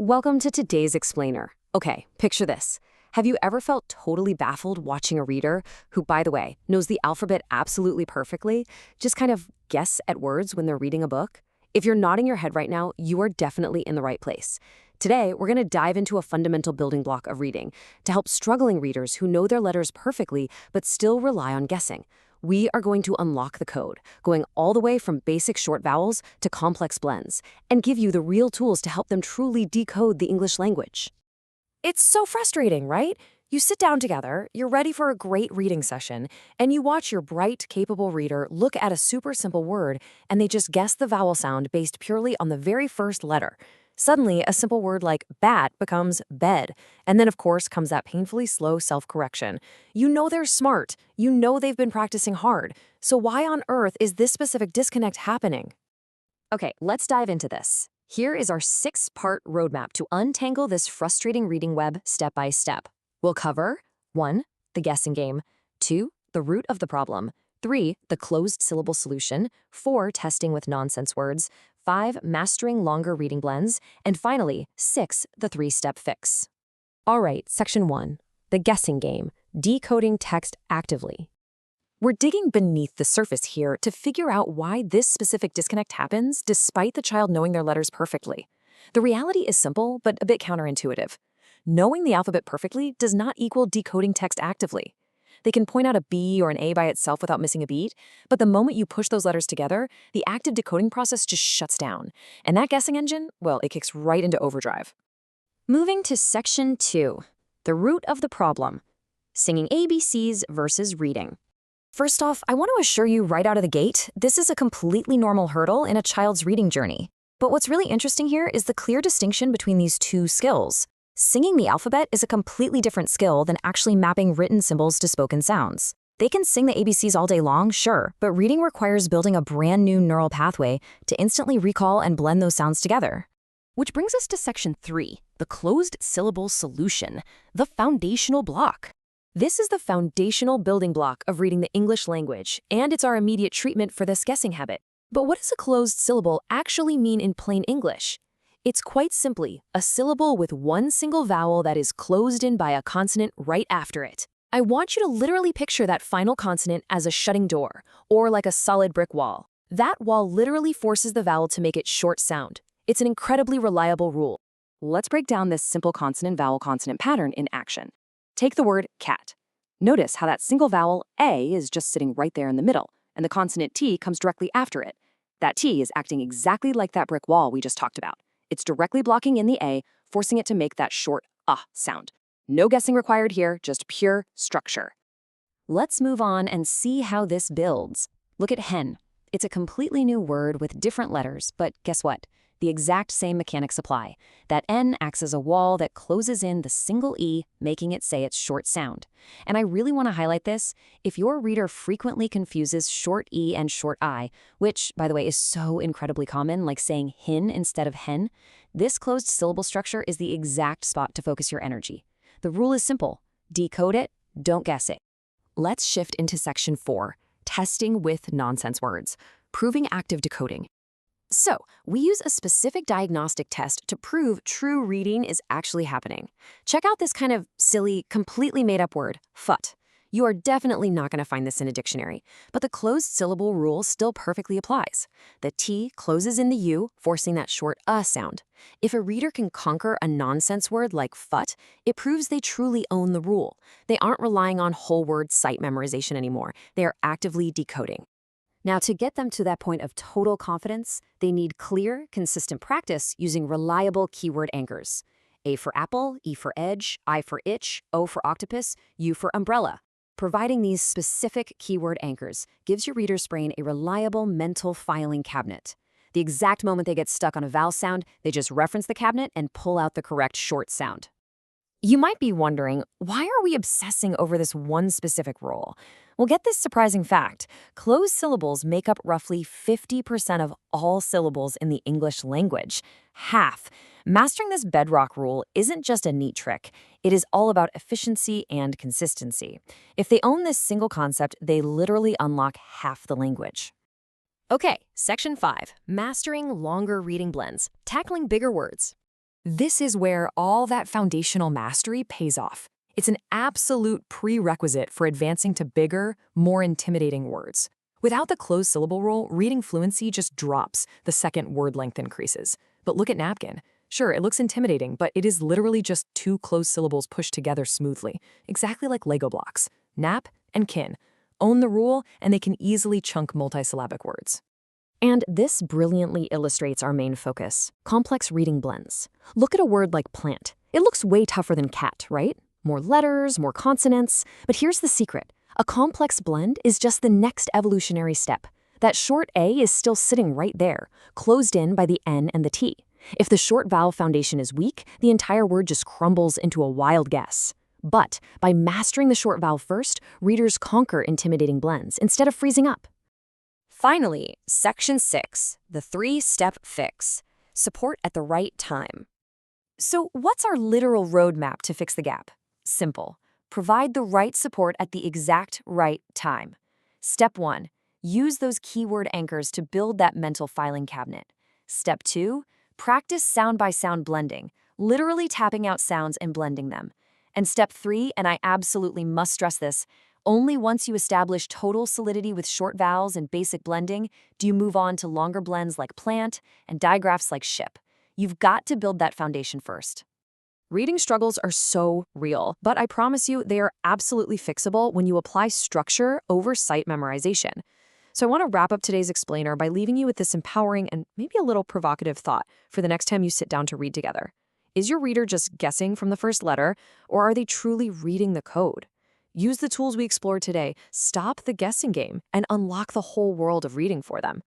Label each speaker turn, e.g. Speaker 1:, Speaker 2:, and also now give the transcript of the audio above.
Speaker 1: Welcome to today's explainer. Okay, picture this. Have you ever felt totally baffled watching a reader who, by the way, knows the alphabet absolutely perfectly, just kind of guess at words when they're reading a book? If you're nodding your head right now, you are definitely in the right place. Today, we're going to dive into a fundamental building block of reading to help struggling readers who know their letters perfectly but still rely on guessing. We are going to unlock the code, going all the way from basic short vowels to complex blends, and give you the real tools to help them truly decode the English language. It's so frustrating, right? You sit down together, you're ready for a great reading session, and you watch your bright, capable reader look at a super simple word, and they just guess the vowel sound based purely on the very first letter. Suddenly, a simple word like bat becomes bed, and then of course comes that painfully slow self-correction. You know they're smart, you know they've been practicing hard, so why on earth is this specific disconnect happening? Okay, let's dive into this. Here is our 6-part roadmap to untangle this frustrating reading web step by step. We'll cover 1. The guessing game, 2. The root of the problem, 3. The closed syllable solution, 4. Testing with nonsense words, 5. Mastering longer reading blends, and finally, 6. The 3-step fix. All right, section 1. The guessing game, decoding text actively. We're digging beneath the surface here to figure out why this specific disconnect happens despite the child knowing their letters perfectly. The reality is simple, but a bit counterintuitive. Knowing the alphabet perfectly does not equal decoding text actively. They can point out a B or an A by itself without missing a beat, but the moment you push those letters together, the active decoding process just shuts down. And that guessing engine, well, it kicks right into overdrive. Moving to section 2, the root of the problem, singing ABCs versus reading. First off, I want to assure you right out of the gate, this is a completely normal hurdle in a child's reading journey. But what's really interesting here is the clear distinction between these two skills. Singing the alphabet is a completely different skill than actually mapping written symbols to spoken sounds. They can sing the ABCs all day long, sure, but reading requires building a brand new neural pathway to instantly recall and blend those sounds together. Which brings us to section 3, the closed syllable solution, the foundational block. This is the foundational building block of reading the English language, and it's our immediate treatment for this guessing habit. But what does a closed syllable actually mean in plain English? It's quite simply a syllable with one single vowel that is closed in by a consonant right after it. I want you to literally picture that final consonant as a shutting door, or like a solid brick wall. That wall literally forces the vowel to make its short sound. It's an incredibly reliable rule. Let's break down this simple consonant-vowel-consonant pattern in action. Take the word cat. Notice how that single vowel A is just sitting right there in the middle, and the consonant T comes directly after it. That T is acting exactly like that brick wall we just talked about. It's directly blocking in the A, forcing it to make that short sound. No guessing required here, just pure structure. Let's move on and see how this builds. Look at hen. It's a completely new word with different letters, but guess what? The exact same mechanics apply. That N acts as a wall that closes in the single E, making it say its short sound. And I really want to highlight this. If your reader frequently confuses short E and short I, which, by the way, is so incredibly common, like saying hin instead of hen, this closed syllable structure is the exact spot to focus your energy. The rule is simple. Decode it, don't guess it. Let's shift into section 4, testing with nonsense words, proving active decoding. So, we use a specific diagnostic test to prove true reading is actually happening. Check out this kind of silly, completely made-up word, fut. You are definitely not going to find this in a dictionary, but the closed syllable rule still perfectly applies. The T closes in the U, forcing that short sound. If a reader can conquer a nonsense word like fut, it proves they truly own the rule. They aren't relying on whole word sight memorization anymore. They are actively decoding. Now, to get them to that point of total confidence, they need clear, consistent practice using reliable keyword anchors. A for apple, E for edge, I for itch, O for octopus, U for umbrella. Providing these specific keyword anchors gives your reader's brain a reliable mental filing cabinet. The exact moment they get stuck on a vowel sound, they just reference the cabinet and pull out the correct short sound. You might be wondering, why are we obsessing over this one specific rule? Well, get this surprising fact. Closed syllables make up roughly 50% of all syllables in the English language. Half. Mastering this bedrock rule isn't just a neat trick. It is all about efficiency and consistency. If they own this single concept, they literally unlock half the language. Okay, section 5, mastering longer reading blends, tackling bigger words.
Speaker 2: This is where all that foundational mastery pays off. It's an absolute prerequisite for advancing to bigger, more intimidating words. Without the closed syllable rule, reading fluency just drops the second word length increases. But look at napkin. Sure, it looks intimidating, but it is literally just two closed syllables pushed together smoothly, exactly like Lego blocks. Nap and kin. Own the rule, and they can easily chunk multisyllabic words.
Speaker 1: And this brilliantly illustrates our main focus, complex reading blends. Look at a word like plant. It looks way tougher than cat, right? More letters, more consonants. But here's the secret. A complex blend is just the next evolutionary step. That short A is still sitting right there, closed in by the N and the T. If the short vowel foundation is weak, the entire word just crumbles into a wild guess. But by mastering the short vowel first, readers conquer intimidating blends instead of freezing up. Finally, Section 6, the 3-step fix. Support at the right time. So what's our literal roadmap to fix the gap? Simple. Provide the right support at the exact right time. Step 1. Use those keyword anchors to build that mental filing cabinet. Step 2. Practice sound-by-sound blending, literally tapping out sounds and blending them. And step 3, and I absolutely must stress this, only once you establish total solidity with short vowels and basic blending do you move on to longer blends like plant and digraphs like ship. You've got to build that foundation first. Reading struggles are so real, but I promise you they are absolutely fixable when you apply structure over sight memorization. So I want to wrap up today's explainer by leaving you with this empowering and maybe a little provocative thought for the next time you sit down to read together. Is your reader just guessing from the first letter, or are they truly reading the code? Use the tools we explored today, stop the guessing game, and unlock the whole world of reading for them.